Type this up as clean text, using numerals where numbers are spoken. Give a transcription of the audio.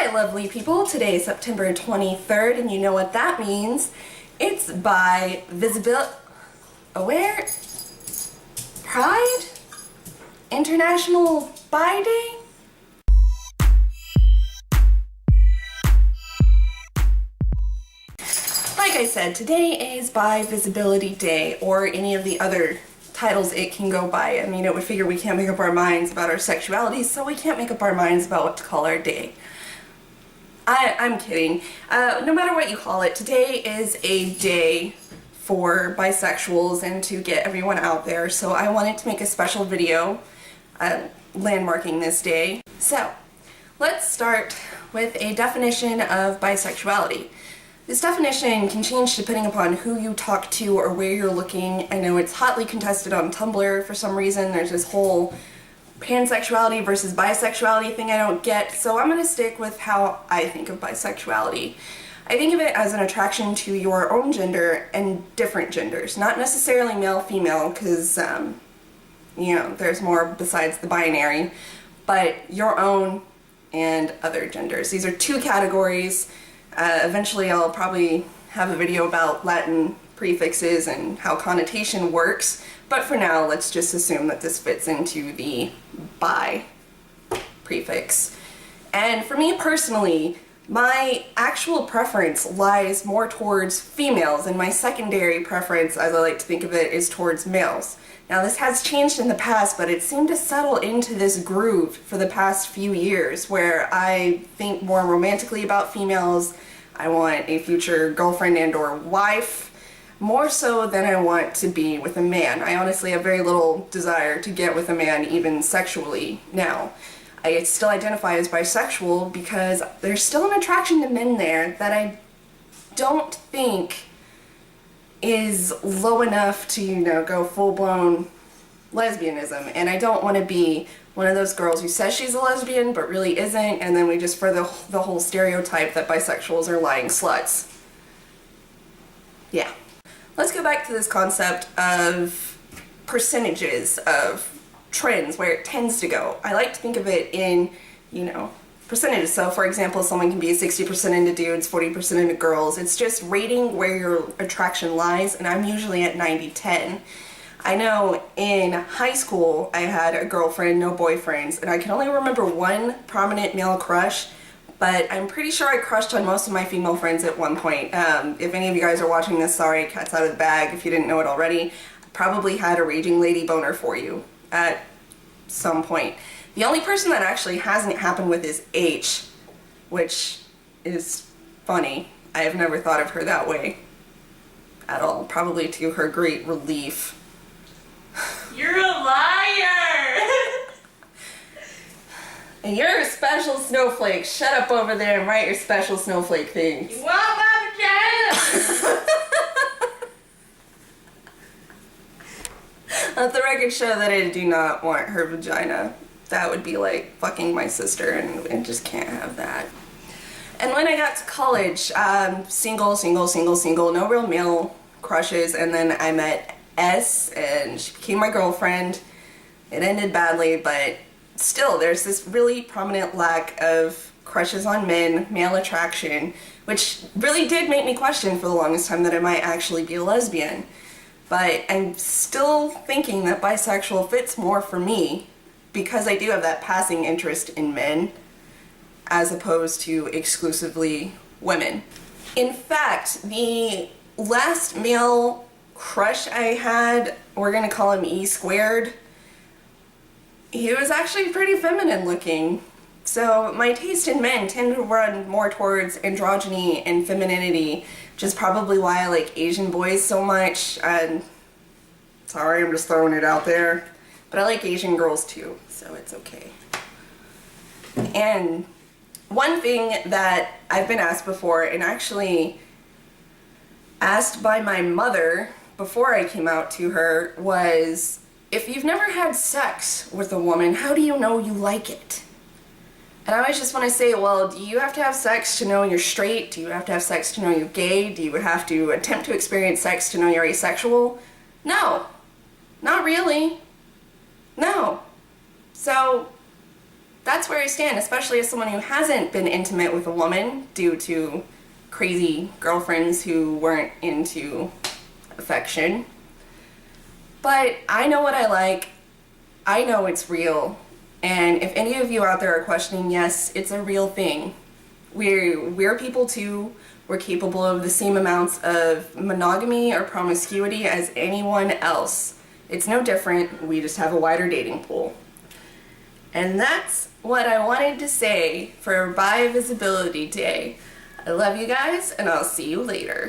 Hi lovely people, today is September 23rd and you know what that means. It's by Pride? International Bi Day? Like I said, today is Bi Visibility Day, or any of the other titles it can go by. I mean, it would figure we can't make up our minds about our sexualities, so we can't make up our minds about what to call our day. I'm kidding. No matter what you call it, today is a day for bisexuals and to get everyone out there, so I wanted to make a special video landmarking this day. So, let's start with a definition of bisexuality. This definition can change depending upon who you talk to or where you're looking. I know it's hotly contested on Tumblr for some reason. There's this whole pansexuality versus bisexuality thing I don't get, so I'm going to stick with how I think of bisexuality. I think of it as an attraction to your own gender and different genders, not necessarily male-female, because, you know, there's more besides the binary, but your own and other genders. These are two categories. Eventually I'll probably have a video about Latin prefixes and how connotation works, but for now let's just assume that this fits into the bi prefix. And for me personally, my actual preference lies more towards females, and my secondary preference, as I like to think of it, is towards males. Now this has changed in the past, but it seemed to settle into this groove for the past few years where I think more romantically about females. I want a future girlfriend and or wife, more so than I want to be with a man. I honestly have very little desire to get with a man, even sexually, now. I still identify as bisexual because there's still an attraction to men there that I don't think is low enough to, you know, go full-blown lesbianism. And I don't want to be one of those girls who says she's a lesbian but really isn't, and then we just further the whole stereotype that bisexuals are lying sluts. Yeah. Let's go back to this concept of percentages of trends, where it tends to go. I like to think of it in, you know, percentages. So for example, someone can be 60% into dudes, 40% into girls. It's just rating where your attraction lies, and I'm usually at 90-10. I know in high school I had a girlfriend, no boyfriends, and I can only remember one prominent male crush, but I'm pretty sure I crushed on most of my female friends at one point. If any of you guys are watching this, sorry, cat's out of the bag if you didn't know it already. I probably had a raging lady boner for you at some point. The only person that actually hasn't happened with is H, which is funny. I have never thought of her that way at all, probably to her great relief. You're a liar! And you're a special snowflake. Shut up over there and write your special snowflake things. You want my vagina? Let the record show that I do not want her vagina. That would be like fucking my sister, and I just can't have that. And when I got to college, single, no real male crushes, and then I met S, and she became my girlfriend. It ended badly, but still, there's this really prominent lack of crushes on men, male attraction, which really did make me question for the longest time that I might actually be a lesbian. But I'm still thinking that bisexual fits more for me because I do have that passing interest in men as opposed to exclusively women. In fact, the last male crush I had, we're gonna call him E squared, he was actually pretty feminine looking. So my taste in men tend to run more towards androgyny and femininity, which is probably why I like Asian boys so much. And sorry, I'm just throwing it out there. But I like Asian girls too, so it's okay. And one thing that I've been asked before, and actually asked by my mother before I came out to her, was, if you've never had sex with a woman, how do you know you like it? And I always just want to say, well, do you have to have sex to know you're straight? Do you have to have sex to know you're gay? Do you have to attempt to experience sex to know you're asexual? No. Not really. No. So that's where I stand, especially as someone who hasn't been intimate with a woman due to crazy girlfriends who weren't into affection. But I know what I like. I know it's real. And if any of you out there are questioning, yes, it's a real thing. We're people too. We're capable of the same amounts of monogamy or promiscuity as anyone else. It's no different. We just have a wider dating pool. And that's what I wanted to say for Bi Visibility Day. I love you guys, and I'll see you later.